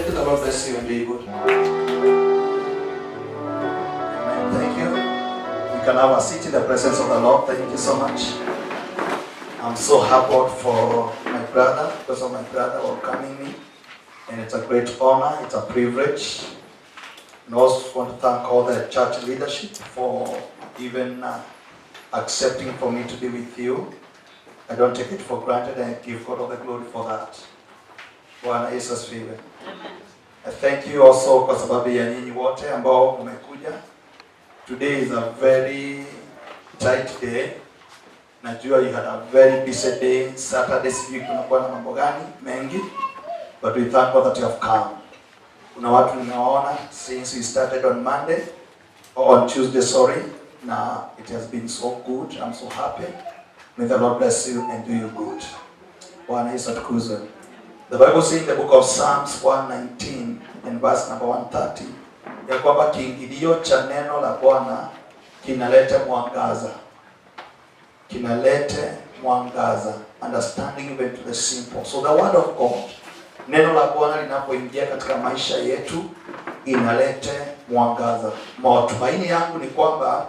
Let the Lord bless you and be good. Amen. Thank you. You can have a seat in the presence of the Lord. Thank you so much. I'm so happy for my brother, because of my brother welcoming me. And it's a great honor, it's a privilege. And I also want to thank all the church leadership for even accepting for me to be with you. I don't take it for granted, and I give God all the glory for that. Bwana Yesu asifiwe. I thank you also kwa sababu ya nyinyi wote ambao umekuja. Today is a very tight day. Najua you had a very busy day. Saturday sijui kunakuwa na mambo gani mengi. But we thank God that you have come. Kuna watu nimewaona since we started on Monday, or on Tuesday, sorry. Now it has been so good. I'm so happy. May the Lord bless you and do you good. Bwana Yesu atukuzwe. The Bible says in the book of Psalms 119 and verse number 130, ya kwamba kiingilio cha neno la Bwana kinaleta mwangaza. Kinaleta mwangaza. Understanding even to the simple. So the word of God, neno la Bwana linapoingia katika maisha yetu, inaleta mwangaza. Matumaini yangu ni kwamba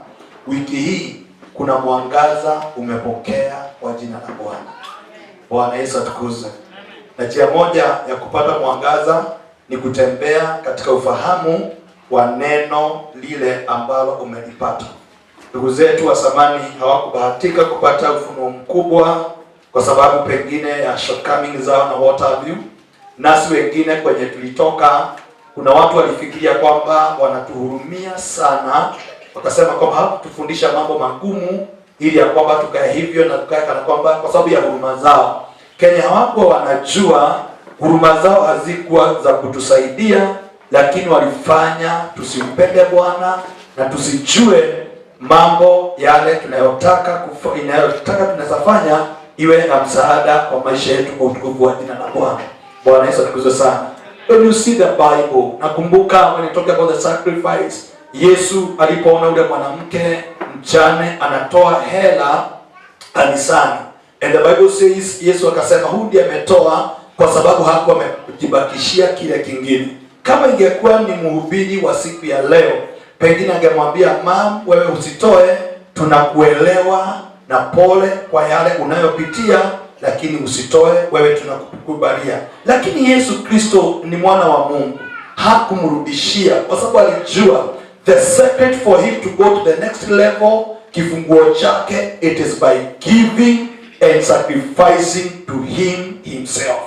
wiki hii kuna mwangaza umepokea kwa jina la Bwana. Bwana Yesu atukuzwe. Na njia moja ya kupata mwangaza ni kutembea katika ufahamu wa neno lile ambalo umelipata. Ndugu zetu wa zamani hawakubahatika kupata ufunuo mkubwa kwa sababu pengine ya shortcomings zao na what have you. Nasi wengine kwenye tulitoka, kuna watu walifikiria kwamba wanatuhurumia sana, wakasema kwamba hawakutufundisha mambo magumu ili ya kwamba tukae hivyo na tukae kana kwamba kwa sababu ya huruma zao. Kenya hawakuwa wanajua huruma zao hazikuwa za kutusaidia, lakini walifanya tusimpende Bwana na tusijue mambo yale tunayotaka tunaweza fanya iwe na msaada kwa maisha yetu kwa utukufu wa jina la Bwana. Bwana Yesu atukuzwe sana. When you see the Bible, nakumbuka when you talk about the sacrifice, Yesu alipoona yule mwanamke mjane anatoa hela kanisani. And the Bible says, Yesu akasema huyu ndiye ametoa kwa sababu hakuwa amejibakishia kile kingine. Kama ingekuwa ni mhubiri wa siku ya leo, pengine angemwambia mam, wewe usitoe, tunakuelewa na pole kwa yale unayopitia, lakini usitoe, wewe tunakukubalia. Lakini Yesu Kristo ni mwana wa Mungu, hakumrudishia kwa sababu alijua the secret for him to go to the next level, kifunguo chake, it is by giving and sacrificing to him himself.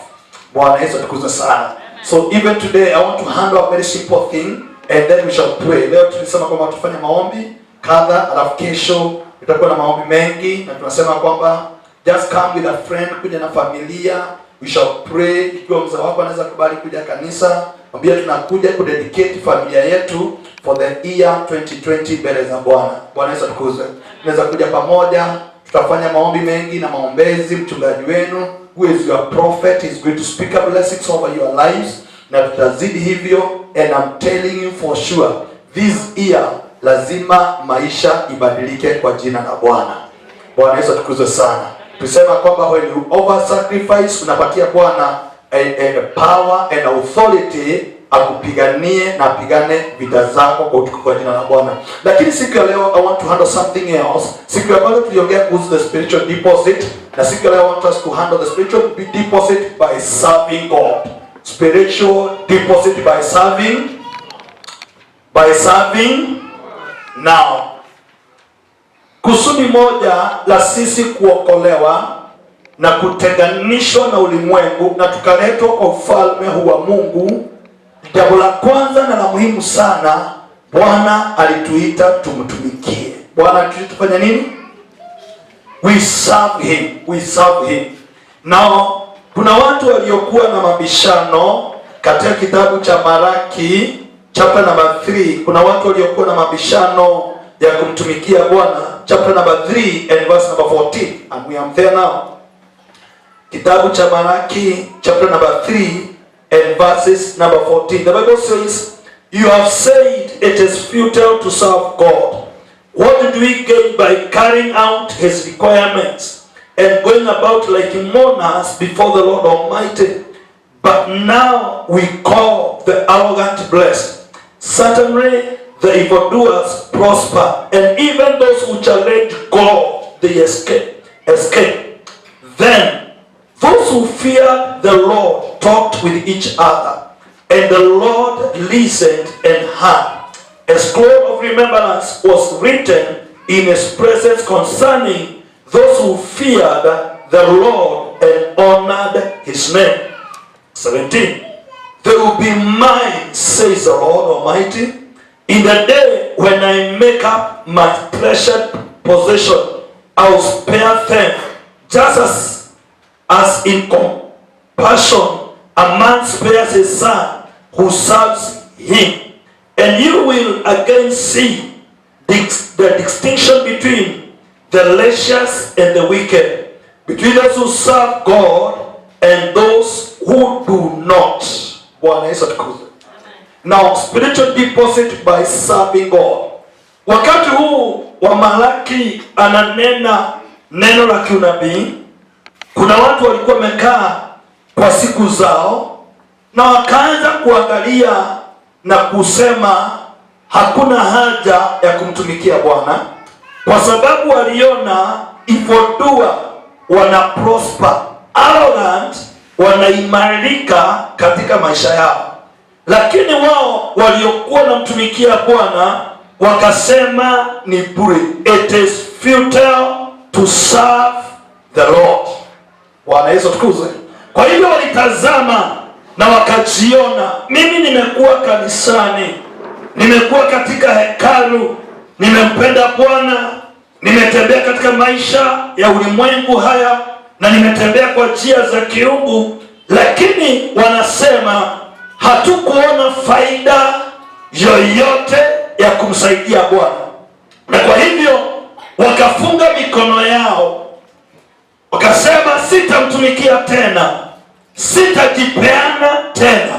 Bwana Yesu atukuzwe sana. So even today I want to handle a very simple thing and then we shall pray. Leo tulisema kwamba tufanye maombi kadha, alafu kesho tutakuwa na maombi mengi, na tunasema kwamba just come with a friend, kuja na familia, we shall pray. Ikiwa mzee wako anaweza kubali kuja kanisa, mwambie tunakuja kudedicate familia yetu for the year 2020 mbele za Bwana. Bwana Yesu atukuzwe. Tunaweza kuja pamoja, tutafanya maombi mengi na maombezi. Mchungaji wenu who is your prophet is going to speak up blessings over your lives, na tutazidi hivyo. And I'm telling you for sure this year lazima maisha ibadilike kwa jina la Bwana. Bwana Yesu atukuzwe sana. Tusema kwamba when you over sacrifice, unapatia Bwana a power and authority akupiganie na apigane vita zako kwa utukufu wa jina la Bwana. Lakini siku ya leo I want to handle something else. Siku ya leo tuliongea kuhusu the spiritual deposit, na siku ya leo I want us to handle the spiritual deposit by serving God. Spiritual deposit by serving. Now, kusudi moja la sisi kuokolewa na kutenganishwa na ulimwengu na tukaletwa kwa ufalme huu wa Mungu, jambo la kwanza na la muhimu sana, Bwana alituita tumtumikie. Bwana alituita tufanye nini? We serve him. Now, kuna watu waliokuwa na mabishano katika kitabu cha Malaki chapter number 3. Kuna watu waliokuwa na mabishano ya kumtumikia Bwana, chapter number 3 and verse number 14. And we are there now. Kitabu cha Malaki chapter number 3 and verses number 14. The Bible says, you have said it is futile to serve God. What did we gain by carrying out his requirements and going about like mourners before the Lord Almighty? but now we call the arrogant blessed. Certainly the evildoers prosper, and even those who challenge God, they escape. Then those who feared the Lord talked with each other, and the Lord listened and heard. A scroll of remembrance was written in his presence concerning those who feared the Lord and honored his name. 17. They will be mine, says the Lord Almighty, in the day when I make up my treasured possession. I will spare them, just as in compassion a man spares his son who serves him. And you will again see the distinction between the righteous and the wicked, between those who serve God and those who do not. Now, spiritual deposit by serving God. Wakati huu wa Malaki ananena neno la kiunabii, kuna watu walikuwa wamekaa kwa siku zao na wakaanza kuangalia na kusema hakuna haja ya kumtumikia Bwana, kwa sababu waliona evildoers wana prosper, arrogant wanaimarika katika maisha yao. Lakini wao waliokuwa namtumikia Bwana wakasema ni bure. It is futile to serve the Lord. Bwana Yesu tukuzwe. Kwa hivyo walitazama na wakajiona, mimi nimekuwa kanisani, nimekuwa katika hekalu, nimempenda Bwana, nimetembea katika maisha ya ulimwengu haya na nimetembea kwa njia za kiungu, lakini wanasema hatukuona faida yoyote ya kumsaidia Bwana. Na kwa hivyo wakafunga mikono yao, wakasema sitamtumikia tena, sitajipeana tena.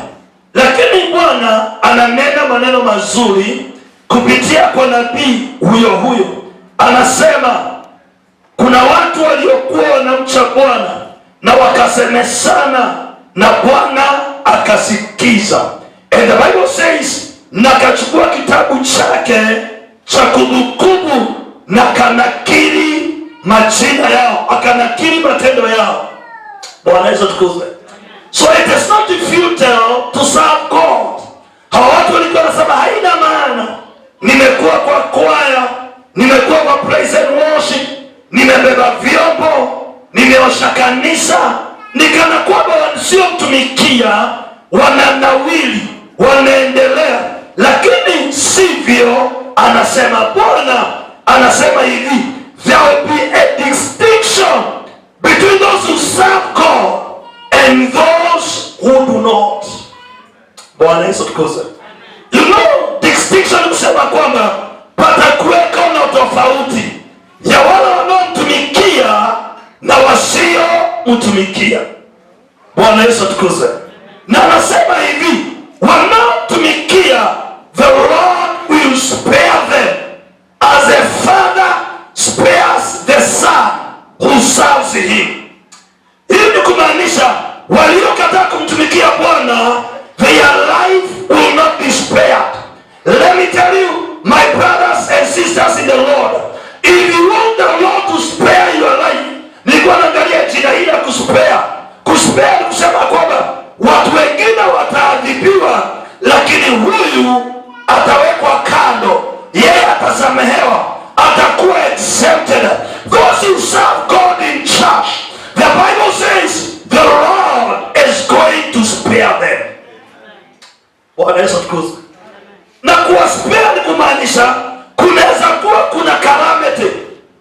Lakini Bwana ananena maneno mazuri kupitia kwa nabii huyo. Anasema kuna watu waliokuwa wanamcha Bwana na wakasemesana na Bwana akasikiza. And the Bible says, na kachukua kitabu chake cha kumbukumbu na kanakiri majina yao, akanakiri matendo yao. Bwana Yesu tukuzwe. So it is not futile to serve God. Hawa watu walikuwa wanasema haina maana, nimekuwa kwa kwaya, nimekuwa kwa praise and worship, nimebeba vyombo, nimeosha kanisa, nikana kwamba wasiomtumikia wananawili, wanaendelea. Lakini sivyo, anasema Bwana, anasema hivi, there will be a distinction between those who serve God and those who do not. Bwana Yesu tukuzwe. You know, distinction kusema kwamba patakuweko na tofauti ya wale wanaomtumikia na wasio mtumikia. Bwana Yesu tukuzwe. Na anasema hivi, wanaotumikia, the Lord will spare them as a father spares the son who serves him. Hii ni kumaanisha waliokataa kumtumikia Bwana, their life will not be spared. Let me tell you, my brothers and sisters in the Lord, if you want the Lord to spare your life, nilikuwa naangalia jina hili la kuspare. Kuspare ni kusema kwamba watu wengine wataadhibiwa, lakini huyu atawekwa kando, yeye atasamehewa, atakuwa exempted. Those who serve God in church, the Bible says the Lord is going to spare them. Bwana Yesu tukuzwe. Na kuwa spare ni kumaanisha kunaweza kuwa kuna calamity,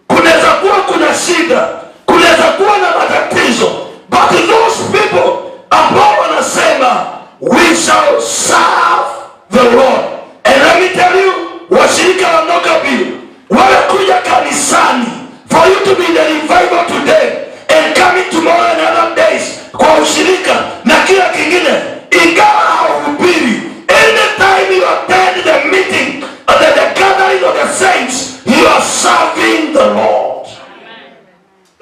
kunaweza kuwa kuna shida, kunaweza kuwa na matatizo, but those people ambao wanasema we shall serve the Lord. And let me tell you, washirika wa Nogabi wanakuja kanisani for you to be in the revival today and coming tomorrow and other days kwa ushirika na kila kingine, ingawa hauhubiri. Anytime you attend the meeting or the gathering of the saints, you are serving the Lord.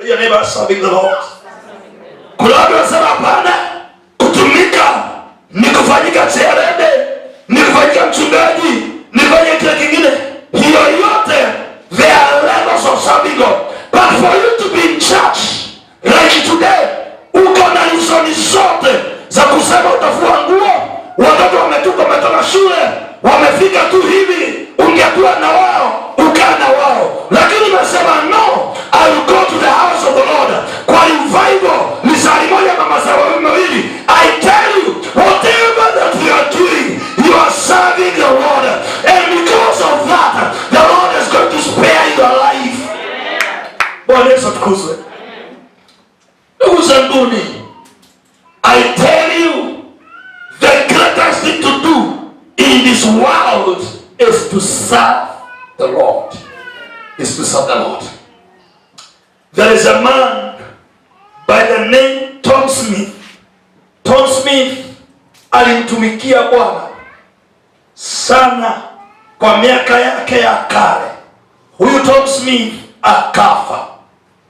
Your neighbor is serving the Lord. Kuna watu wanasema hapana, kutumika nilifanyika CRD, nilifanyika mchungaji, nilifanyika kile kingine. Hiyo yote, there are levels of serving God. But for you to be in church like today, uko na reason zote za kusema utafua nguo, watoto wametoka shule, wamefika tu hivi, ungekuwa na wao, ukaa na wao. Lakini nasema no, I will go to the house of the Lord. Kwa revival, ni saa moja mama za wawili. I tell you, whatever that you are doing, you are serving the Lord. And because of that, the Lord is going to spare your life. Bwana Yesu atukuzwe. Ndugu zanguni, I tell you, the greatest thing to do in this world is to serve the Lord. Is to serve the Lord. There is a man by the name Tom Smith. Tom Smith alimtumikia Bwana sana kwa miaka yake ya kale. Huyu Tom Smith akafa.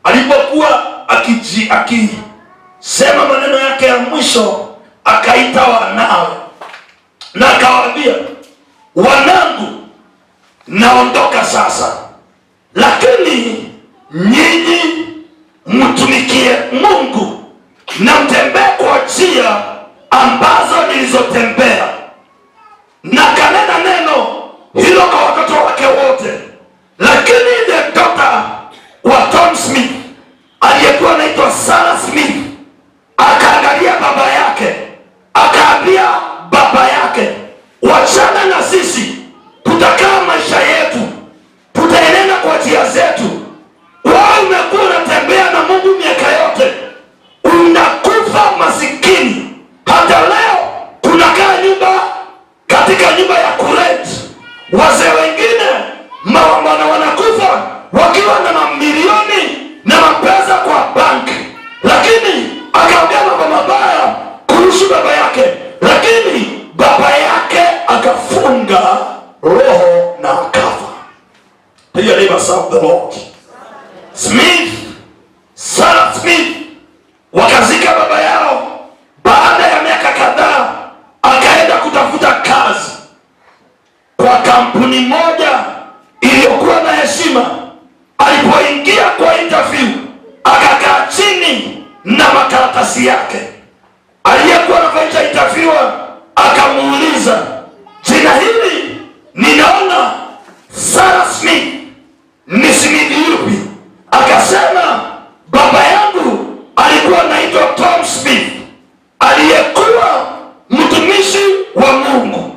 Alipokuwa akisema maneno yake ya mwisho, akaita wanawe na akawaambia, wanangu, naondoka sasa, lakini nyinyi mtumikie Mungu na mtembee kwa njia ambazo nilizotembea. Na kanena neno hilo kwa watoto wake wote. Lakini the daughter wa Tom Smith aliyekuwa anaitwa Sarah Smith akaangalia baba yake, akaambia baba yake, wachana na sisi, tutakaa maisha yetu, tutaenenda kwa njia zetu. Wewe umekuwa unatembea na Mungu miaka yote, unakufa masikini. Hata leo tunakaa katika nyumba ya kurent. Wazee wengine wanakufa wakiwa na mamilioni na mapesa kwa banki. Lakini akaongea mambo mabaya kuhusu baba yake, lakini baba yake akafunga roho na akafa. Hiyo ni serve the Lord. Sarah Smith wakazika baba yao. Baada ya miaka kadhaa akaenda kutafuta kazi kwa kampuni moja iliyokuwa na heshima. Alipoingia kwa interview, akakaa chini na makaratasi yake. Aliyekuwa anafanya interview akamuuliza, jina hili ninaona Sarah Smith, ni Smith yupi? Akasema, baba yangu alikuwa anaitwa Tom Smith, aliyekuwa mtumishi wa Mungu.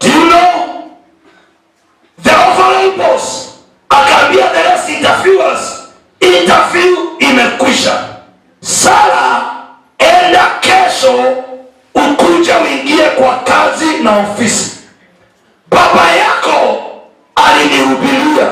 Do you know the overall boss akaambia the rest interviewers, interview imekwisha. Sarah, enda kesho ukuja uingie kwa kazi na ofisi. Baba yako alinihubiria,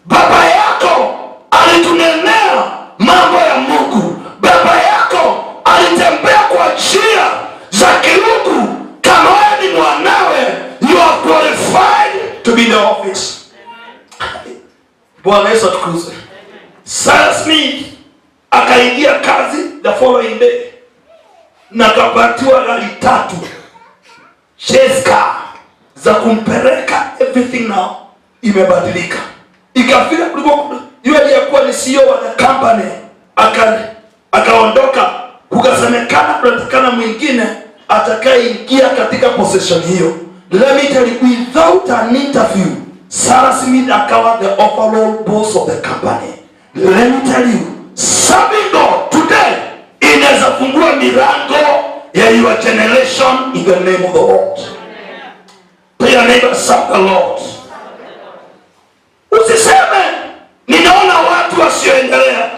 baba yako alitunenea mambo ya Mungu, baba yako alitembea kwa njia za kiungu. Kama wewe ni mwanawe, you are qualified to be in the office. Bwana Yesu atukuzwe. Sarah Smith akaingia kazi the following day na kapatiwa gari 3 Cheska za kumpeleka. Everything now imebadilika. Ikafika kuliko yule aliyekuwa ni CEO wa the company akaondoka, kukasemekana kunatakana mwingine atakayeingia katika position hiyo. Let me tell you, without an interview, Sarah Smith akawa the overall boss of the company. Let me tell you, serving God today inaweza fungua milango ya your generation in the name of the Lord. Tell your neighbor, serve the Lord. Usiseme ninaona watu wasioendelea,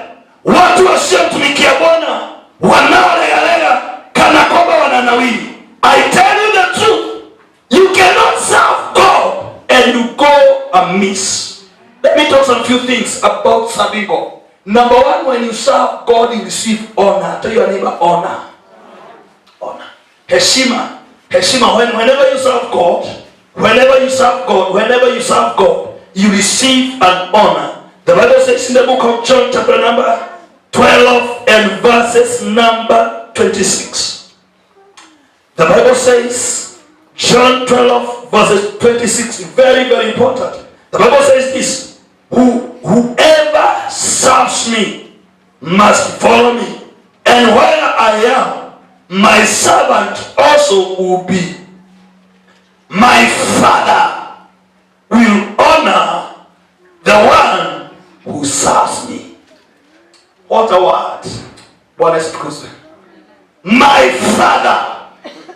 watu wasiomtumikia Bwana, wanaolegalega kana kwamba wananawili. I tell you the truth, you cannot serve God and you go amiss. Let me talk some few things about serving God. Number one, when you serve God, you receive honor. Tell your neighbor, honor. Honor. Heshima. Heshima. Whenever you serve God, you receive an honor. The Bible says in the book of John, chapter number 12 and verses number 26. The Bible says, John 12 verses 26, very, very important. The Bible says this, whoever serves me must follow me, and where I am, my servant also will be. My Father will honor the one who serves me. What a word. What is it? My Father.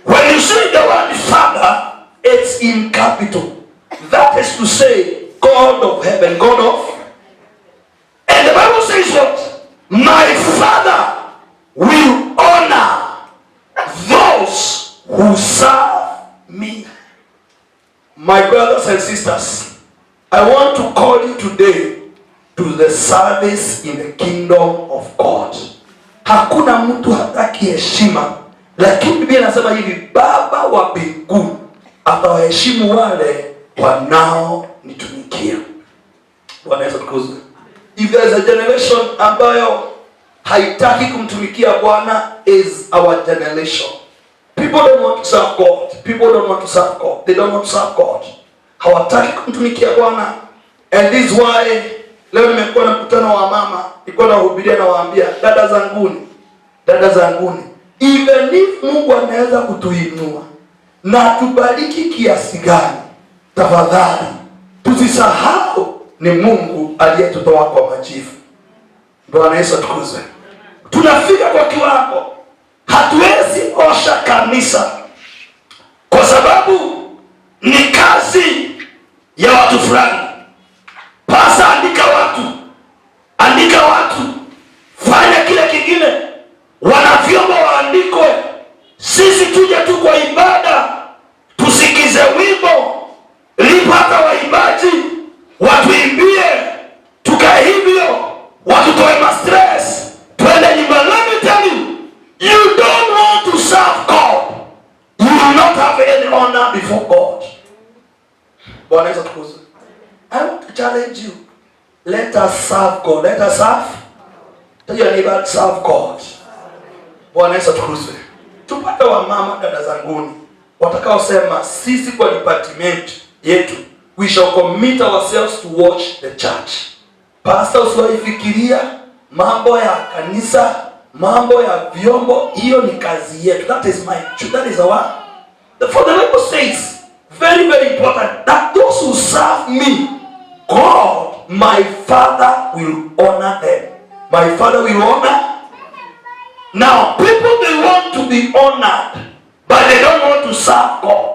When you see the word Father, it's in capital. That is to say, God of heaven, God of. And the Bible says what? My Father will honor those who serve me. My brothers and sisters, I want to call you today to the service in the kingdom of God. Hakuna mtu hataki heshima, lakini Biblia inasema hivi, Baba wa mbinguni atawaheshimu wale wanaonitumikia. Bwana Yesu tukuzwe. If there is a generation ambayo haitaki kumtumikia Bwana, is our generation. People don't want to serve God. People don't want to serve God. They don't want to serve God. Hawataki kumtumikia Bwana. And this is why leo nimekuwa na mkutano wa mama, nilikuwa nahubiria na waambia dada zanguni, even if Mungu anaweza kutuinua na tubariki kiasi gani, tafadhali tusisahau ni Mungu aliyetutoa kwa majivu. Bwana Yesu atukuzwe. Tunafika kwa kiwango hatuwezi osha kanisa kwa sababu ni kazi ya watu fulani. Pasa andika watu, fanya kile kingine, wanavyomba waandikwe. Sisi tuje tu kwa ibada, tusikize wimbo, lipata waimbaji, watuimbie, tukae hivyo, watutoe stress, twende nyumba. Let me tell you, you don't want to serve God, you will not have any honor before God. Bwana Yesu atukuzwe. I want to challenge you. Let us serve God. Let us serve. Tell your neighbor, serve God. Bwana Yesu atukuzwe. Tupata wa mama dada zanguni watakao sema sisi kwa department yetu, we shall commit ourselves to watch the church. Pastor, usifikiria mambo ya kanisa, mambo ya vyombo, hiyo ni kazi yetu. That is our. For the Bible says, very, very important, that those who serve me, God, my Father will honor them. My Father will honor. Now, people, they want to be honored, but they don't want to serve God.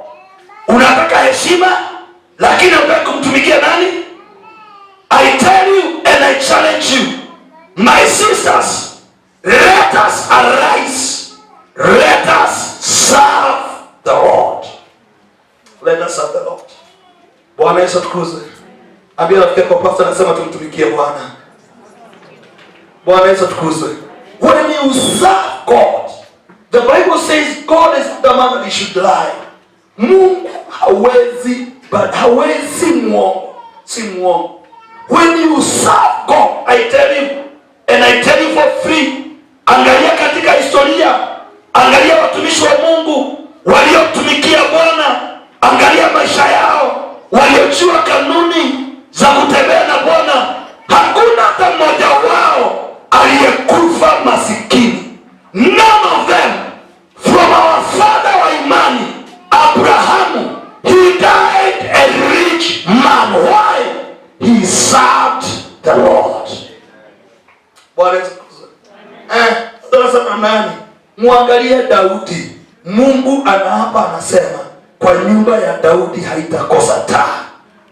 Unataka heshima, lakini unataka kumtumikia nani? I tell you and I challenge you, my sisters, let us arise. Let us serve the Lord. Let us serve the Lord. Bwana Yesu atukuzwe. Ambia rafiki kwa pastor anasema tumtumikie Bwana. Bwana Yesu atukuzwe. When you serve God, the Bible says God is the man that he should lie. Mungu hawezi muongo. Si muongo. When you serve God, I tell you, and I tell you for free, angalia katika historia, angalia watumishi wa Mungu waliotumikia Bwana, angalia maisha yao, waliojua kanuni za kutembea na Bwana. Hakuna hata mmoja wao aliyekufa masikini. None of them. From our father wa imani, Abrahamu, he died a rich man. Why? He served the Lord. Bwana Yesu. Sasa nani? Muangalie Daudi. Mungu anaapa, anasema kwa nyumba ya Daudi haitakosa taa.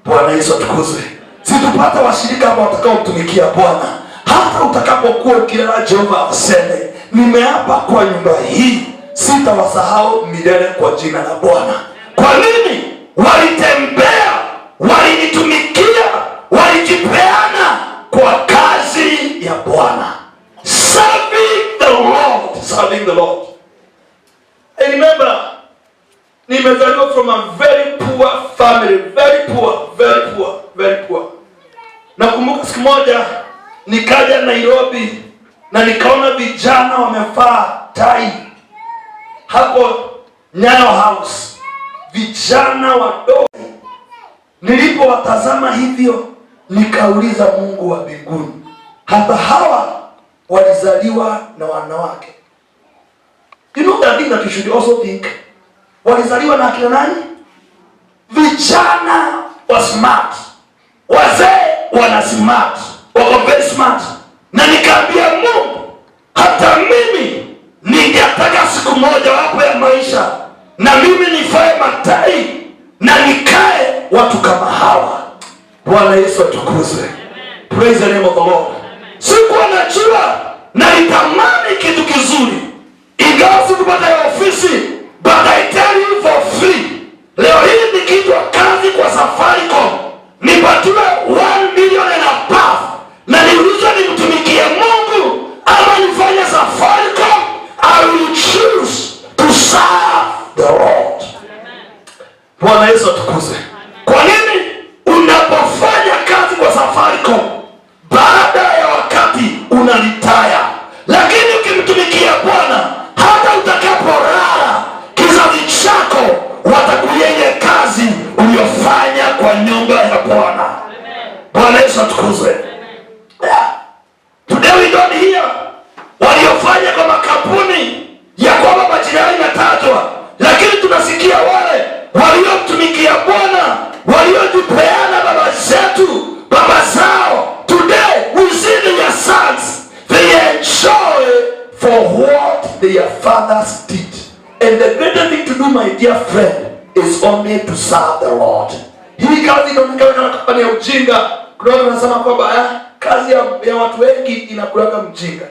Bwana Yesu atukuzwe. Situpata washirika ambao watakao kutumikia Bwana. Hata utakapokuwa ukilala, Jehova aseme, nimeapa kwa nyumba hii sitawasahau milele kwa jina la Bwana. Kwa nini? Walitembea, walinitumikia, walijipeana kwa kazi ya Bwana. Serving the Lord. Serving the Lord. And remember, nimezaliwa from a very poor family. Very poor, very poor, very poor. Nakumbuka siku moja nikaja Nairobi na nikaona vijana wamevaa tai. Hapo Nyayo House, vijana wadogo. Nilipowatazama hivyo, nikauliza Mungu wa mbinguni, hata hawa walizaliwa na wanawake? You know that thing that you should also think. Walizaliwa na akina nani? Vijana wa smart. Wazee wana smart. Wako very smart. Na nikaambia Mungu, hata mimi ningetaka siku moja wapo ya maisha na mimi nifae matai na nikae watu kama hawa. Bwana Yesu atukuzwe. Praise the name of the Lord. Sikuwa najua na nitamani kitu kizuri, ingawa sikupata ya ofisi, but I tell you for free, leo hii nikitwa kazi kwa Safaricom, nipatiwe 1 million and above, na niulizwe nimtumikie Mungu ama nifanye Safaricom, I will choose to serve the Lord. Bwana Yesu atukuzwe. Kwa nini? Unapofanya kazi kwa Safaricom, baada ya wakati unalitaya, lakini ukimtumikia Bwana, hata utakapolala kizazi chako watakuyenye kazi uliyofanya kwa nyumba ya Bwana. Bwana Yesu atukuzwe. Today we don't hear waliofanya kwa makampuni ya kwamba majina yao inatajwa, lakini tunasikia wale waliomtumikia Bwana, waliojipeana baba zetu, baba zao. Today we see their sons, they enjoy for what their fathers did. And the greater thing to do, my dear friend, is only to serve the Lord. Hii kazi inaonekana kama kampani ya ujinga. Kuna watu wanasema kwamba kazi ya watu wengi inakulaga mjinga.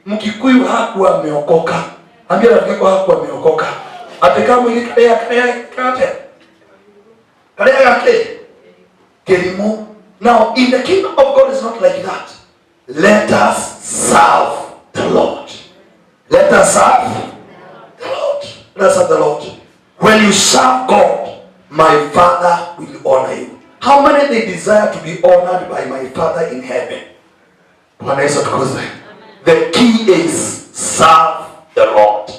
Mkikuyu hakuwa ameokoka. Ambia rafiki yako hakuwa ameokoka. Hata kama ile kale yake kelimo. Now in the kingdom of God is not like that. Let us serve the Lord. Let us serve the Lord. Let us serve the Lord. When you serve God, my Father will honor you. How many they desire to be honored by my Father in heaven? Bwana Yesu atukuzwe. The key is serve the Lord.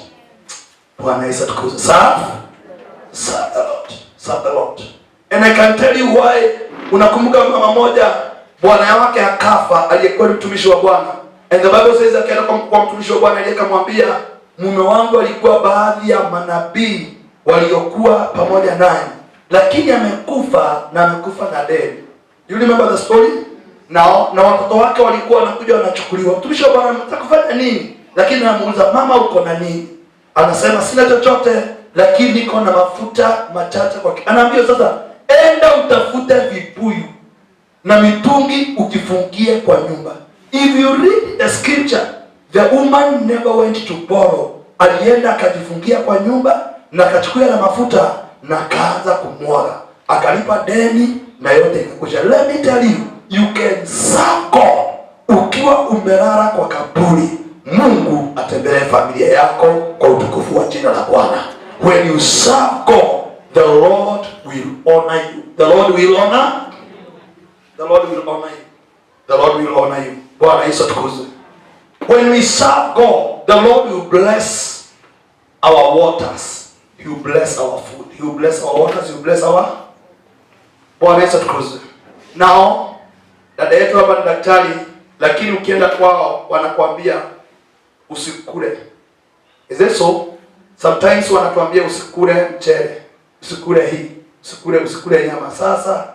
Bwana Yesu atukuzwe. Serve the Lord. Serve the Lord. And I can tell you why. Unakumbuka mama moja, bwana wake akafa, aliyekuwa mtumishi wa Bwana. And the Bible says akaenda kwa mtumishi wa Bwana, aliyekamwambia, mume wangu alikuwa baadhi ya manabii waliokuwa pamoja naye, lakini amekufa na deni. You remember the story? Na watoto wake walikuwa wanakuja wanachukuliwa. Mtumishi wa Bwana anataka kufanya nini? Lakini anamuuliza, mama uko na nini? Anasema sina chochote, lakini niko na mafuta machache kwa anaambia sasa, enda utafute vibuyu na mitungi ukifungie kwa nyumba. If you read the scripture, the woman never went to borrow. Alienda akajifungia kwa nyumba na akachukua na mafuta na kaanza kumwaga. Akalipa deni na yote ikakusha. Let me tell you, you can serve God ukiwa umelala kwa kaburi. Mungu atembelee familia yako kwa utukufu wa jina la Bwana. When you serve God, the Lord will honor you. The Lord will honor. The Lord will honor you. The Lord will honor you. Bwana Yesu atukuzwe. When we serve God, the Lord will bless our waters. He will bless our food. He will bless our waters. He will bless our. Bwana Yesu atukuzwe. Now, dada yetu hapa ni daktari, lakini ukienda kwao wanakuambia usikule. Is it so? Sometimes wanatuambia usikule mchele, usikule hii, usikule nyama. Sasa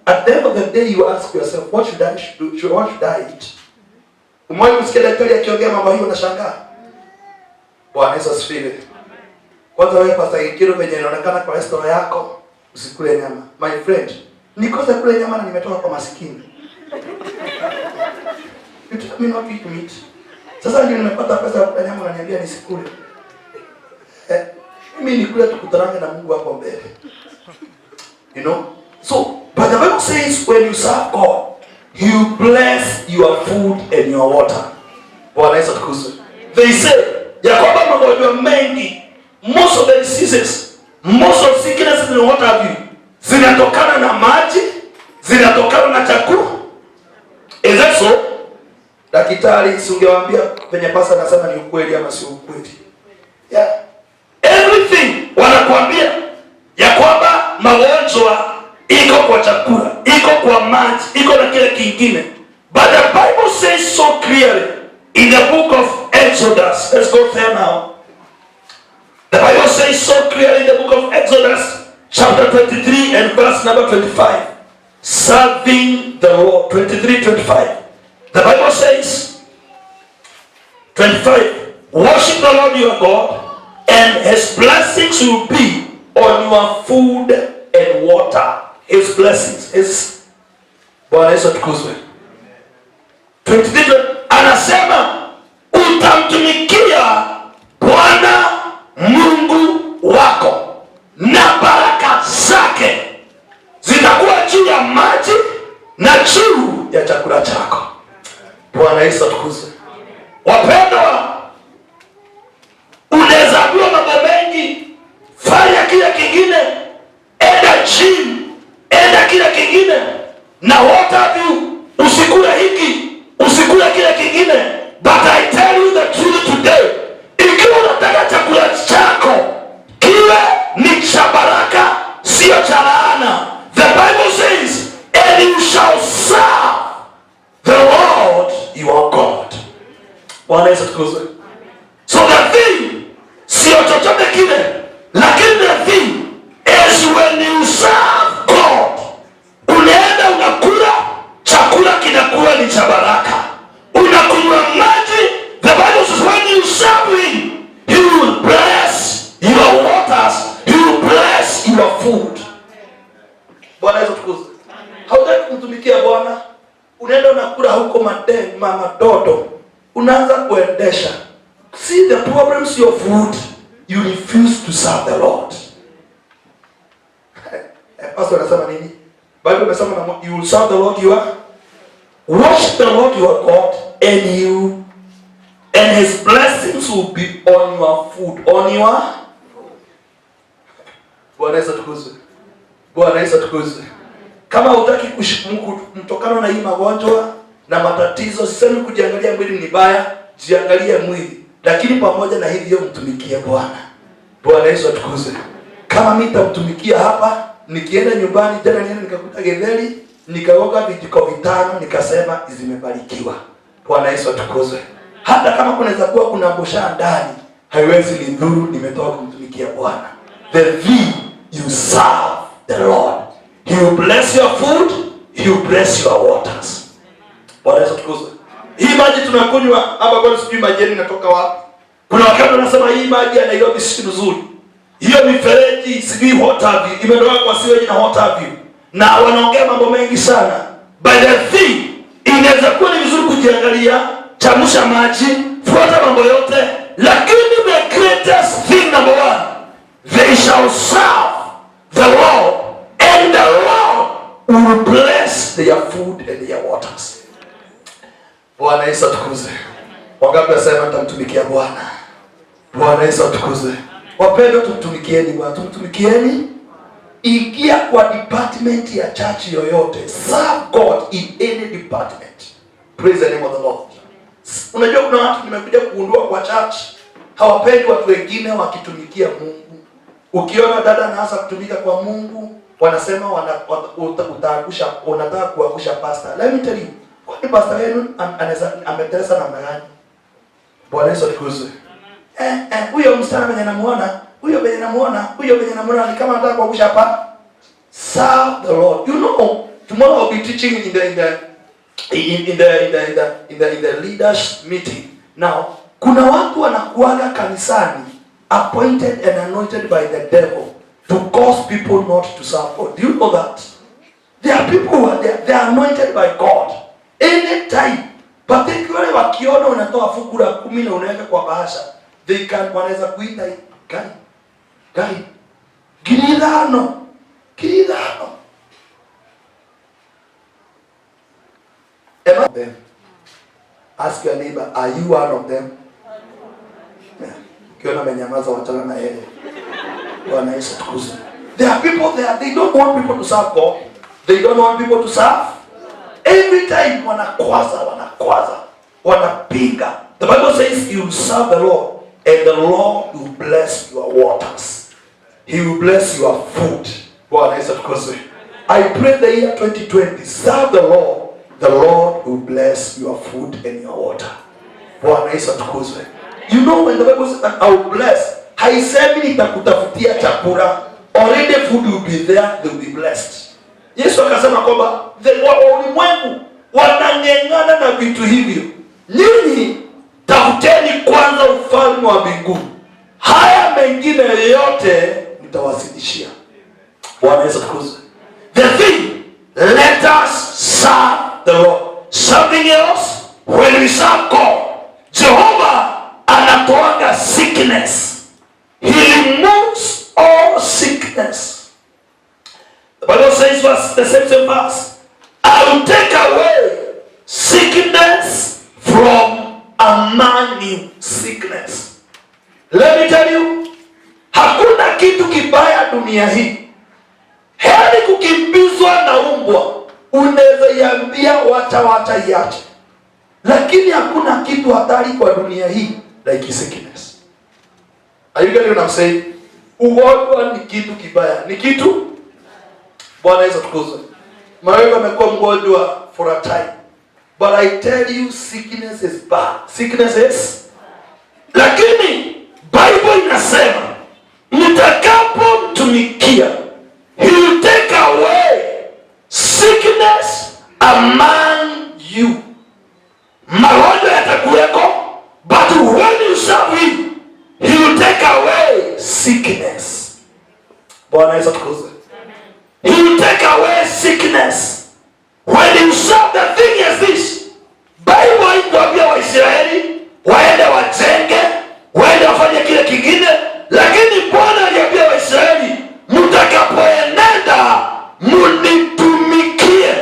at the end of the day you ask yourself, what should I do? What should I eat? Umewahi kusikia daktari akiongea mambo hiyo unashangaa? Bwana Yesu asifiwe. Kwanza wewe pasta ikiro venye inaonekana kwa restaurant yako, usikule nyama. My friend, nikosa kule nyama na nimetoka kwa maskini. You tell me not to eat meat. Sasa ndio nimepata pesa ya kula nyama na niambia nisikule. Mimi nikule tukutarange na Mungu hapo mbele. You know? So, but the Bible says when you serve God, He will bless your food and your water. Bwana Yesu atukuzwe. They say, ya kwamba magonjwa mengi, most of the diseases, most of sicknesses and what have you, zinatokana na maji, zinatokana na chakula. Is that so? Daktari, si ungewaambia penye pasa nasema ni ukweli ama si ukweli? Yeah. magonjwa, iko kwa chakula, iko kwa maji, iko na kile kingine. But the Bible says so clearly in the book of Exodus. Let's go there now. The Bible says so clearly in the book of Exodus, chapter 23 and verse number 25. Serving the Lord. 23-25. The Bible says, 25, worship the Lord your God, and his blessings will be on your food and water. His blessings. Bwana Yesu atukuzwe. 23, anasema utamtumikia Bwana Mungu wako na baraka zake zitakuwa juu ya maji na juu ya chakula chako. Bwana Yesu atukuzwe. Wapendwa, unaweza kuwa mambo mengi, fanya kile kingine, enda gym, enda kile kingine, na what have you, usikula hiki, usikula kile kingine. But I tell you the truth today, ikiwa unataka chakula chako kiwe ni cha baraka, sio cha laana, the Bible says, and you shall serve the Lord your God. Bwana Yesu atukuzwe. So the thing, sio chochote kile, lakini the thing is when you serve God, unaenda unakula, chakula kinakuwa ni cha baraka. Unakunywa maji, the Bible says when you serve him, he will bless your waters, he will bless your food. Bwana Yesu atukuzwe. Hautaki kumtumikia Bwana, unaenda unakula huko madodo, unaanza kuendesha. See the problems your food, you refuse to serve the Lord. Pastor anasema nini? Bible inasema you will serve the Lord your, worship the Lord your God, and his blessings will be on your food, on your. Bwana Yesu atukuzwe. Bwana Yesu atukuzwe. Kama hutaki kutokana na hii magonjwa na matatizo, sisemi kujiangalia mwili ni baya, jiangalie mwili, lakini pamoja na hivyo mtumikie Bwana. Bwana Yesu atukuzwe. Kama mimi nitamtumikia hapa, nikienda nyumbani tena niende nikakuta getheri, nikaoga vijiko vitano, nikasema zimebarikiwa. Bwana Yesu atukuzwe. Hata kama kunaweza kuwa kuna bosha ndani, haiwezi nidhuru, nimetoka kumtumikia Bwana. The thing you serve the Lord, he will bless your food, he will bless your waters. Bwana Yesu atukuzwe. Hii maji tunakunywa hapa kwa sijui maji inatoka wapi. Kuna wakati wanasema hii maji ya Nairobi si nzuri. Hiyo mifereji sijui what have you, imetoka kwa sewage na what have you. Na wanaongea mambo mengi sana. By the thing, inaweza kuwa ni vizuri kujiangalia, chamusha maji, fuata mambo yote, lakini the greatest thing number one, they shall serve the Lord, and the Lord will bless their food and their waters. Bwana Yesu atukuzwe. Wangapi wasema tutamtumikia Bwana? Bwana Yesu atukuzwe. Wapendwa, tumtumikieni Bwana, tumtumikieni. Ingia kwa department ya church yoyote, serve God in any department. Praise the name of the Lord. Unajua kuna watu nimekuja kugundua kwa church, hawapendi watu wengine wakitumikia Mungu. Ukiona dada anaanza kutumika kwa Mungu, wanasema utaangusha, unataka kuangusha pastor. Let me tell you, kwani pastor wenu ametesa namna gani? Bwana Yesu atukuzwe. Huyo msichana mwenye namuona, huyo mwenye namuona ni kama anataka kuangusha hapa. Serve the Lord. You know, tomorrow I'll be teaching in the leaders meeting. Now, kuna watu wanakuaga kanisani appointed and anointed by the devil to cause people not to serve God. Do you know that? There are people who they are anointed by God. Anytime, particularly wakiona unatoa fungu la 10 na unaweka kwa bahasha, they can wanaweza kuita gani Gilidano. Am I them? Ask your neighbor, are you one of them? Kiona menyamaza wachana na yeye. Bwana Yesu atukuzwe. There are people there, they don't want people to serve God. They don't want people to serve. Every time wanapinga. The Bible says you will serve the Lord, and the Lord will bless your waters. He will bless your food. Bwana Yesu atukuzwe. I pray the year 2020, serve the Lord will bless your food and your water. Bwana Yesu atukuzwe. You know when the Bible says that I will bless, haisemi nitakutafutia chakula. Already food will be there, they will be blessed. Yesu akasema kwamba ulimwengu wanang'eng'ana na vitu hivyo. Nyinyi tafuteni kwanza ufalme wa mbinguni, haya mengine yote nitawazidishia. Bwana Yesu atukuzwe. The thing, let us serve the Lord. Something else, when we serve God, Jehovah anatoanga sickness. He removes all sickness. The Bible says, the same verse, I will take away sickness from among you. Sickness. Let me tell you, hakuna kitu kibaya dunia hii. Heri kukimbizwa na umbwa, unaweza iambia wacha iache. Lakini hakuna kitu hatari kwa dunia hii like sickness. Are you getting what I'm saying? Ugonjwa ni kitu kibaya. Ni kitu. Bwana Yesu atukuzwe. Maana amekuwa mgonjwa for a time. But I tell you, sickness is bad. Sickness is. Lakini Bible inasema mtakapomtumikia, He will take away sickness among you. Magonjwa yatakuweko, but when you serve Him, He will take away sickness. Bwana Yesu atukuzwe. He will take away sickness. When you serve, the thing is this. Bible inatuambia Waisraeli waende wajenge, waende wafanye kile kingine, lakini Bwana aliambia Waisraeli mtakapoenenda munitumikie.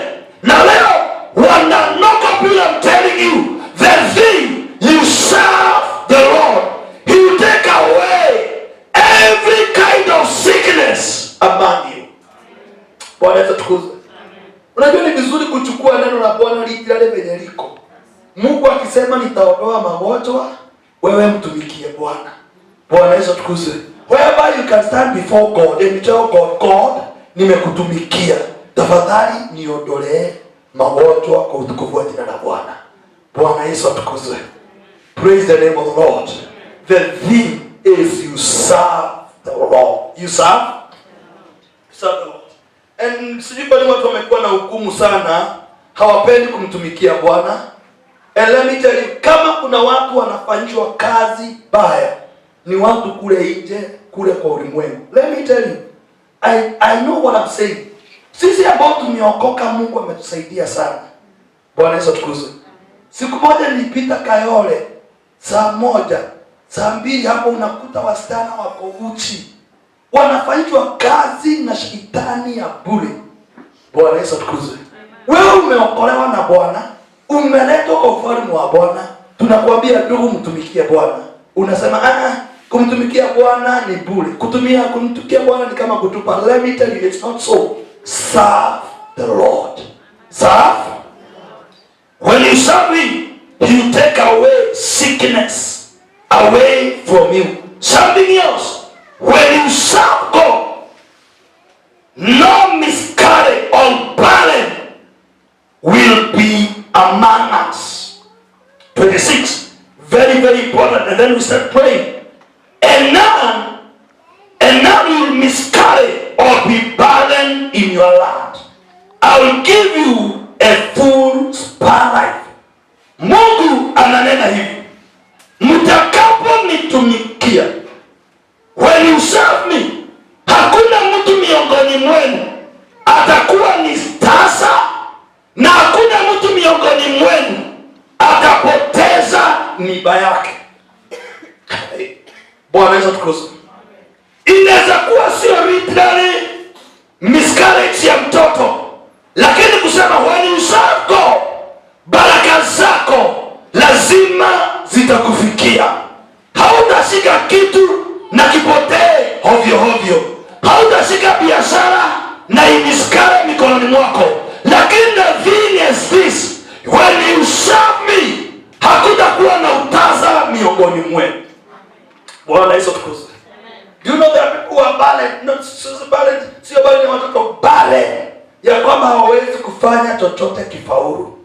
Na leo wananoka bila, I'm telling you, the thing you serve the Lord, He will take away every kind of sickness among you. Bwana Yesu atukuzwe. Unajua ni vizuri kuchukua neno la Bwana lile venye liko. Mungu akisema nitaondoa magonjwa, wewe mtumikie Bwana. Bwana Yesu atukuzwe. Wherever you can stand before God and tell God, God, nimekutumikia. Tafadhali niondolee magonjwa kwa utukufu wa jina la Bwana. Bwana Yesu atukuzwe. Praise the name of the Lord. The thing is you serve the Lord. You serve the Lord. And sijui kwa nini watu wamekuwa na hukumu sana, hawapendi kumtumikia Bwana. And let me tell you, kama kuna watu wanafanyishwa kazi baya, ni watu kule nje, kule kwa ulimwengu. Let me tell you, I know what I'm saying. Sisi ambao tumeokoka, Mungu ametusaidia sana. Bwana Yesu atukuzwe. Siku moja nilipita Kayole, saa 1, saa 2 hapo unakuta wasichana wako uchi. Wanafanyishwa kazi na shetani ya bure. Bwana Yesu atukuzwe. Wewe umeokolewa na Bwana, umeletwa kwa ufalme wa Bwana. Tunakuambia ndugu, mtumikie Bwana. Unasema kumtumikia Bwana ni bure. Kumtumikia Bwana ni kama kutupa. Let me tell you, it's not so. Serve the Lord. Serve. When you serve Him, He will take away sickness away from you. Something else. When you serve God, no miscarriage or barren will be among us. 26. Very, very important. And then we start praying. And none will miscarry or be barren in your land. I will give you a full span life. Mungu ananena hivi. Mtakapomitumikia, when you serve me, hakuna mtu miongoni mwenu atakuwa ni tasa, na hakuna mtu miongoni mwenu atapoteza miba yake. Bwana Yesu atukuzwe. Inaweza kuwa sio literally miscarriage ya mtoto, lakini kusema when you serve God, baraka zako lazima zitakufikia. Hautashika kitu na kipotee hovyo hovyo. Hautashika biashara na imiskare mikononi mwako. Lakini the thing is this, when you serve me, hakutakuwa na utaza miongoni mwenu. Bwana Yesu atukuzwe. Do you know there are people who are sio bali ni watoto bale ya kwamba hawawezi kufanya chochote kifaulu.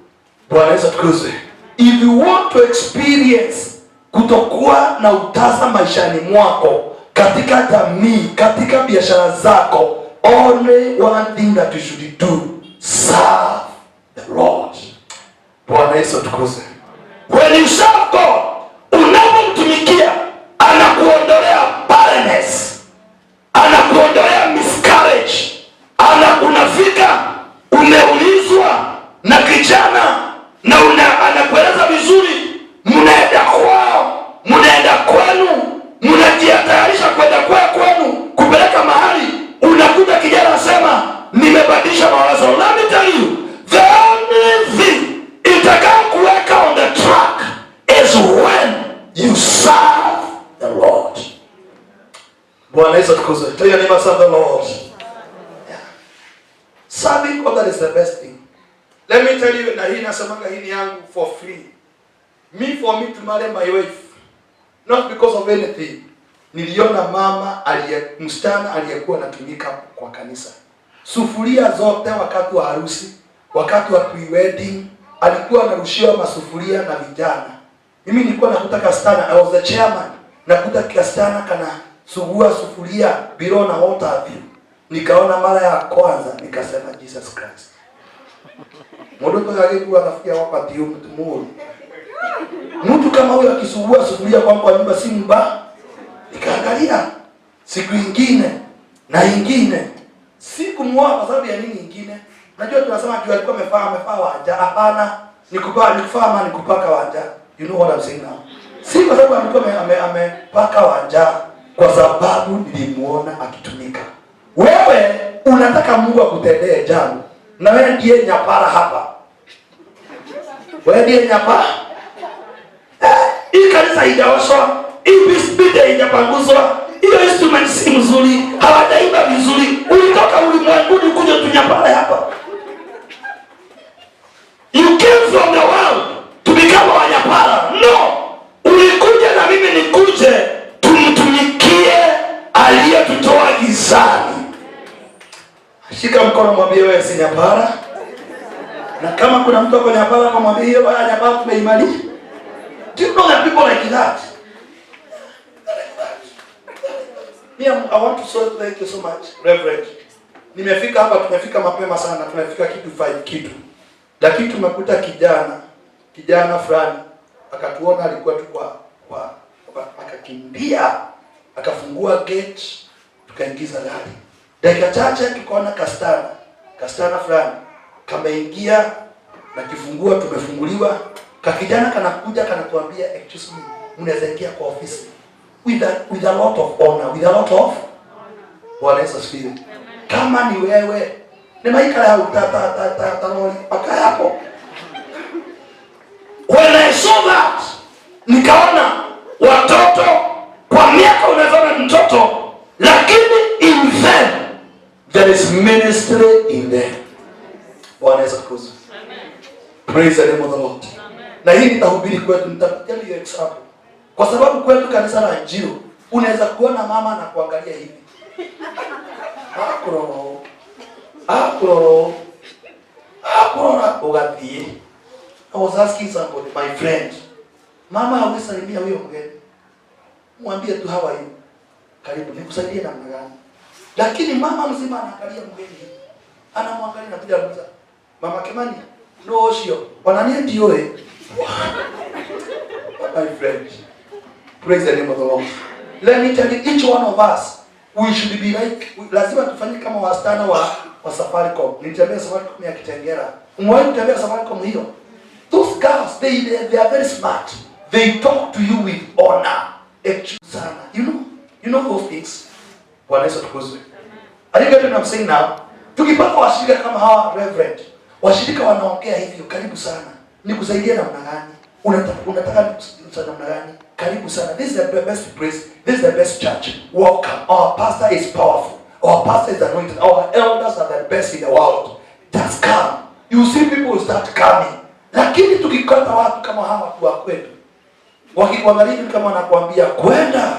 Bwana Yesu atukuzwe. If you want to experience kutokuwa na utasa maishani mwako, katika jamii, katika biashara zako, only one thing that you should do, serve the Lord. Bwana Yesu atukuzwe. When you serve God, unapomtumikia, anakuondolea barrenness, anakuondolea miscarriage. Unafika umeulizwa na kijana na anakueleza vizuri, mnaenda kwao, mnaenda kwenu, mnajiatayarisha kwenda kwenu kupeleka mahali, unakuta kijana asema nimebadilisha mawazo. Let me tell you, the only thing itakao kuweka on the track is when you serve the Lord. Bwana Yesu atukuzwe. Tell your neighbor, serve the Lord. Yeah. Serving God is the best thing. Let me tell you, na hii nasemanga hii ni yangu for free. For me to marry my wife, not because of anything. Niliona mama msichana aliyekuwa anatumika kwa kanisa. Sufuria zote wakati wa harusi, wakati wa pre-wedding, alikuwa anarushiwa masufuria na vijana. Mimi nilikuwa nakuta kastana, I was the chairman. Nakuta kastana kana sugua sufuria below na water view. Nikaona mara ya kwanza, nikasema Jesus Christ. Modoto yake kwa anafikia wakati huo mtu mtu kama huyo akisugua sufuria kwa nyumba si mbaya. Nikaangalia siku nyingine na nyingine. Sikumwoa kwa sababu ya nini nyingine? Najua tunasema juu alikuwa amefaa wanja. Hapana, nikufaa nikupaka wanja. You know what I'm saying now? Si kwa sababu alikuwa amepaka wanja, kwa sababu nilimuona akitumika. Wewe unataka Mungu akutendee jambo, na wewe ndiye nyapara hapa. Wewe ndiye nyapara. Hii kanisa haijaoshwa, hii bisbite haijapanguzwa, hiyo instrument si mzuri, hawajaimba vizuri. Ulitoka ulimwenguni kuja tunyapara hapa. You came from the world to become wanyapara. No, ulikuja na mimi nikuje tumtumikie aliyetutoa gizani. Shika mkono mwambie wewe si nyapara. Na kama kuna mtu ako nyapara mwambie hiyo baya nyapara tumeimali. Do you know that people like that? I want to say thank you so much, Reverend. Nimefika hapa, tumefika mapema sana, tumefika kitu 5 kitu. Lakini tumekuta kijana fulani akatuona, alikuwa tu kwa akakimbia, akafungua gate, tukaingiza gari. Dakika chache tukaona kastana fulani kameingia na kifungua, tumefunguliwa. Kakijana kanakuja kanatuambia, excuse me, mnaweza ingia kwa ofisi with a lot of honor, with a lot of Bwana Yesu asifiwe. Kama ni wewe ni maika ya utatano paka hapo. When I saw that, nikaona watoto kwa miaka unaona mtoto, lakini in them there is ministry in them. Bwana Yesu asifiwe. Praise the name of the Lord. Na hii nitahubiri kwetu, nitakutia hiyo example. Kwa sababu kwetu kanisa la Injili, unaweza kuona mama na kuangalia hivi. Akuro ugathie. I was asking somebody, my friend, mama hawisalimia huyo mgeni. Mwambie tu how are you? Karibu, nikusaidie namna gani? Lakini mama mzima anaangalia mgeni. Anamwangalia na kuja kuuliza, Mama Kimani, no sio. Wananie ndio my friend. Praise the name of the Lord. Let me tell you, each one of us, we should be like, lazima tufanye kama wastana wa Safaricom. Nitembea Safaricom ya Kitengera. Umwahi kutembea Safaricom hiyo? Those girls, they are very smart. They talk to you with honor. Sana. You know those things. Bwana Yesu atukuzwe. Are you getting what I'm saying now? Tukipata washirika kama hawa Reverend, washirika wanaongea hivyo, karibu sana. Nikusaidia namna gani? Unataka nikusaidie namna gani? Karibu sana. This is the best place. This is the best church. Welcome. Our pastor is powerful. Our pastor is anointed. Our elders are the best in the world. Just come. You see people start coming. Lakini tukikata watu kama hawa watu wa kwetu, wakikuangalia kama wanakuambia kwenda,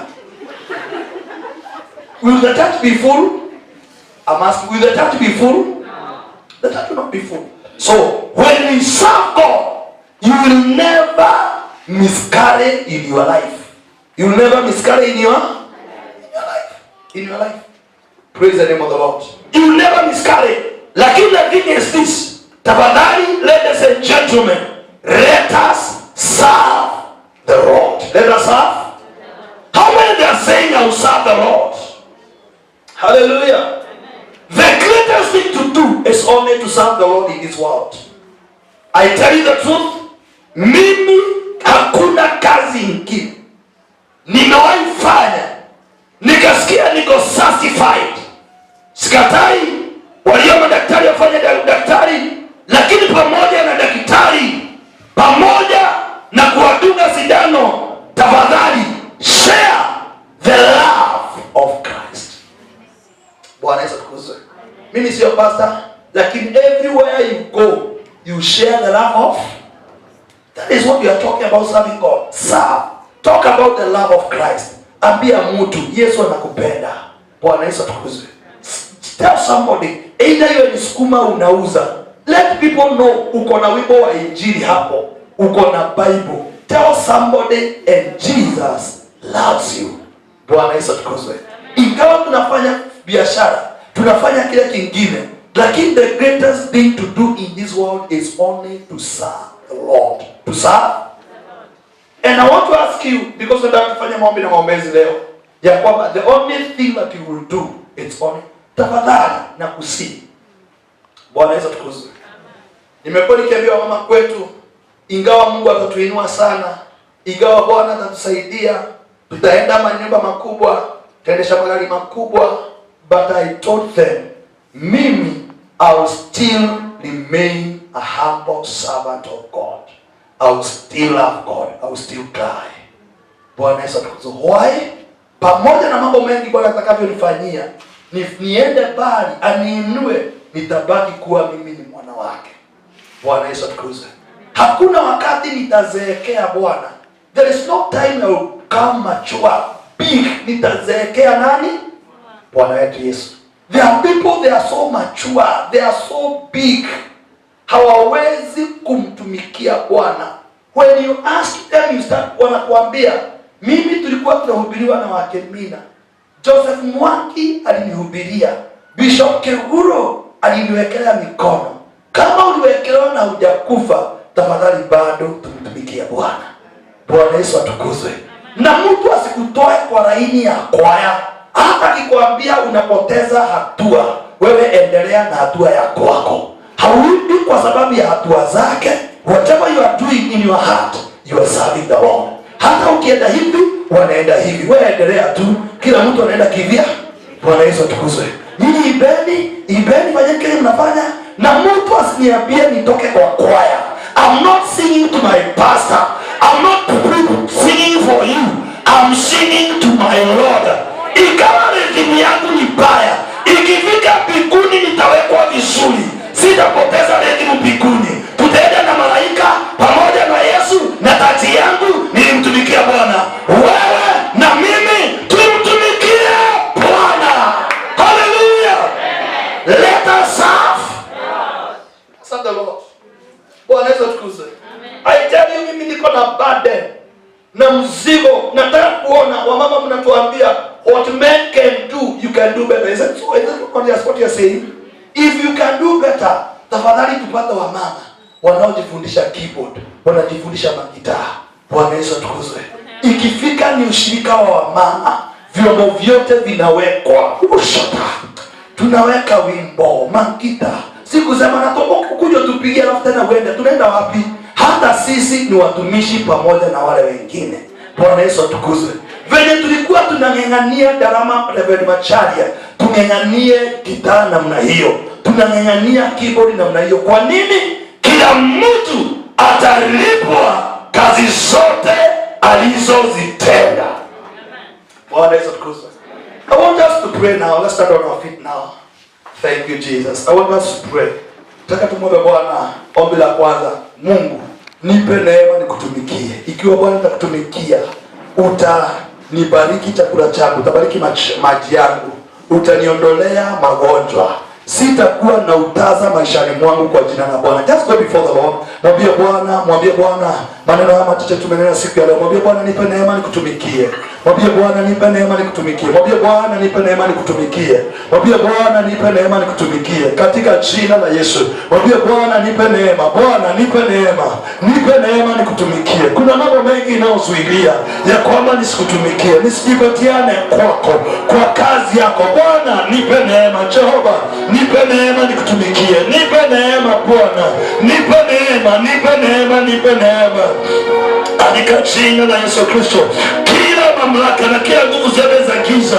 Will the church be full? I'm asking, will the church be full? No. The church will not be full. So when we serve God, you will never miscarry in your life. You will never miscarry in your life. In your life. Praise the name of the Lord. You will never miscarry. Like in the thing is this. Tafadhali, ladies and gentlemen, let us serve the Lord. Let us serve. How many they are saying I will serve the Lord? Hallelujah. The greatest thing to do is only to serve the Lord in this world. I tell you the truth, mimi hakuna kazi ingine nimewahi fanya nikasikia niko satisfied. Sikatai walio madaktari wafanye daktari, lakini pamoja na daktari, pamoja na kuwadunga sindano, tafadhali share the love of Christ. Bwana Yesu atukuzwe. Mimi sio pastor, lakini everywhere you go, you share the love of. That is what we are talking about, serving God. Serve. Talk about the love of Christ. Ambia mtu Yesu anakupenda. Bwana Yesu atukuzwe. Tell somebody, either you ni sukuma unauza, let people know uko na wimbo wa injili hapo, uko na Bible. Tell somebody, and Jesus loves you. Bwana Yesu atukuzwe. Ingawa tunafanya biashara, tunafanya kile kingine, lakini the greatest thing to do in this world is only to serve the Lord. To serve. And I want to ask you, because we're going to fanya maombi na maombezi leo, ya kwamba the only thing that you will do, it's only tafadhali na kusi. Bwana Yesu atukuzwe. Nimekuwa nikiambia mama kwetu, ingawa Mungu atatuinua sana, ingawa Bwana atatusaidia, tutaenda manyumba makubwa, tutaendesha magari makubwa, but I told them, mimi, I will still remain a humble servant of God. I will still love God. I will still cry. Bwana Yesu atukuzwe. Why? Pamoja na mambo mengi Bwana atakavyonifanyia, niende bali aniinue, nitabaki kuwa mimi ni mwana wake. Bwana Yesu atukuzwe. Hakuna wakati nitazeekea Bwana. There is no time I will come mature, big. Nitazeekea nani? Bwana wetu Yesu. There are people, they are so mature, they are so big, hawawezi kumtumikia Bwana. When you ask them, you start wanakuambia, mimi tulikuwa tunahubiriwa na Wakemina, Joseph Mwangi alinihubiria, Bishop Keguro aliniwekelea mikono. Kama uliwekelewa na hujakufa, tafadhali bado tumtumikia Bwana. Bwana Yesu atukuzwe. Na mtu asikutoe kwa laini ya kwaya. Hata akikwambia unapoteza hatua, wewe endelea na hatua yako wako. Haurudi kwa sababu ya hatua zake. Whatever you are doing in your heart, you are serving the Lord. Hata ukienda hivi, wanaenda hivi. Wewe endelea tu. Kila mtu anaenda kivya. Bwana Yesu atukuzwe. Nyinyi ibeni fanyeni kile mnafanya, na mtu asiniambie nitoke kwa kwaya. I'm not singing to my pastor. I'm not singing for you. I'm singing to my Lord. Ikawa rhythm yangu ni baya, ikifika mbinguni nitawekwa vizuri. Sitapoteza rhythm mbinguni. Tutaenda na malaika pamoja na Yesu, na taji yangu nilimtumikia Bwana. Wewe na mimi tumtumikie Bwana. Hallelujah. Let us serve. Serve the Lord. Bwana Yesu atukuzwe. I tell you, mimi niko na burden na mzigo. Nataka kuona wamama mnatuambia what men can do, you can do better. Is that so? Is that what you are saying? If you can do better, tafadhali tupate wamama wanaojifundisha keyboard, wanajifundisha magitaa. Bwana Yesu atukuzwe. Ikifika ni ushirika wa wamama, vyombo vyote vinawekwa. Ushota. Tunaweka wimbo, magita. Sikusema natoka kukuja tupigie alafu tena uende. Tunaenda wapi? Hata sisi ni watumishi pamoja na wale wengine. Bwana Yesu atukuzwe. Venye tulikuwa tunang'ang'ania Darama Reverend Macharia, tung'ang'anie gitaa namna hiyo, tunang'ang'ania keyboard namna hiyo. Kwa nini? Kila mtu atalipwa kazi zote alizozitenda. Bwana Yesu atukuzwe. I want us to pray now. Let's stand on our feet now. Thank you, Jesus. I want us to pray. Nataka tumwombe Bwana. Ombi la kwanza, Mungu, nipe neema nikutumikie. Ikiwa Bwana nitakutumikia, nibariki chakula changu, utabariki maji yangu, utaniondolea magonjwa. Sitakuwa na utaza maishani mwangu kwa jina la Bwana. Just go before the Lord. Mwambie Bwana maneno haya machache tumenena siku ya leo. Mwambie Bwana nipe neema nikutumikie. Mwambie Bwana nipe neema nikutumikie. Mwambie Bwana nipe neema nikutumikie. Mwambie Bwana nipe neema nikutumikie katika jina la Yesu. Mwambie Bwana nipe neema. Bwana nipe neema. Nipe neema nikutumikie. Kuna mambo mengi yanayozuilia ya kwamba nisikutumikie, nisijipatiane kwako, kwa kazi yako. Bwana nipe neema. Jehova nipe neema nikutumikie. Nipe neema Bwana. Nipe neema, nipe neema, nipe neema. Katika jina la Yesu Kristo, kila mamlaka na kila nguvu zote za giza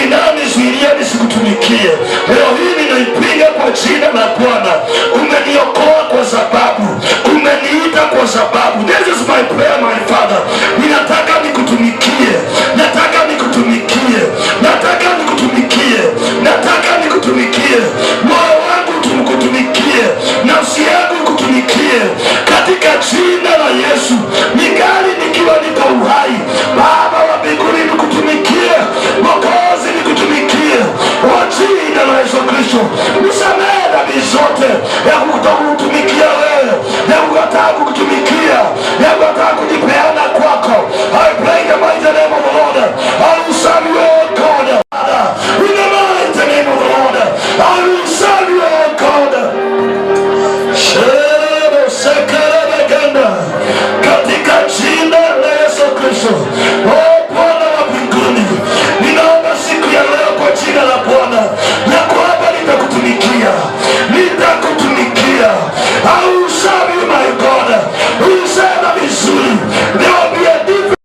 inayonizuilia nisikutumikie, leo hii ninaipiga kwa jina la Bwana. Umeniokoa kwa sababu, umeniita kwa sababu. This is my prayer, my Father. Ninataka nikutumikie, nataka nikutumikie, nataka nikutumikie, nataka nikutumikie. Moyo wangu tumkutumikie, nafsi yangu kutumikie katika jina la Yesu. Ningali nikiwa niko uhai, Baba wa mbinguni nikutumikie, Mwokozi nikutumikie kwa jina la Yesu Kristo. Nisamehe dhambi zote ya kukutoka